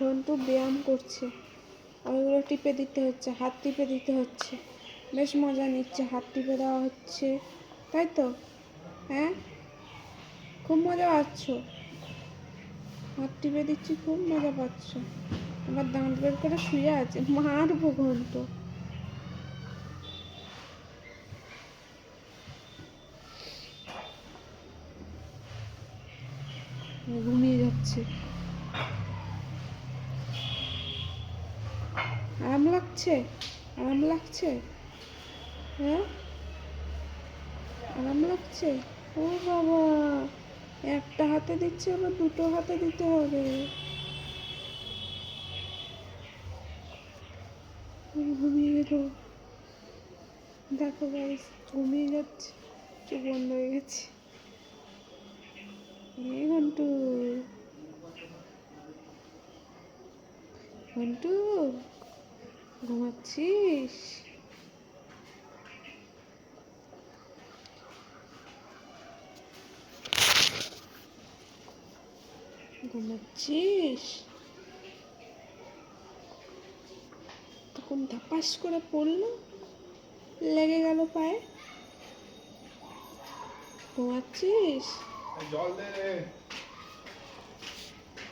ঘন্টু ব্যায়াম করছে, ওইগুলো টিপে দিতে হচ্ছে, হাত টিপে দিতে হচ্ছে, বেশ মজা নিচ্ছে, হাত টিপে দেওয়া হচ্ছে, তাই তো? হ্যাঁ, খুব মজা পাচ্ছ, হাত টিপে দিচ্ছি, খুব মজা পাচ্ছ। আবার দাঁত বের করে শুয়ে আছে, মারবো ঘন্টু। ঘুমিয়ে যাচ্ছে, আরাম লাগছে, আরাম লাগছে, হ্যাঁ আরাম লাগছে। ও বাবা, একটা হাতে দিচ্ছে, আবার দুটো হাতে দিতে হবে। ঘুমিয়ে গেল, দেখো গাইস, ঘুমিয়ে যাচ্ছে, চোখ বন্ধ হয়ে গেছে। এই ঘন্টু, ঘন্টু ঘুমাচ্ছিস? ঘুমাচ্ছিস? তখন ধাপাস করে পড়লো, লেগে গেল পায়ে। ঘুমাচ্ছিস? জল দে।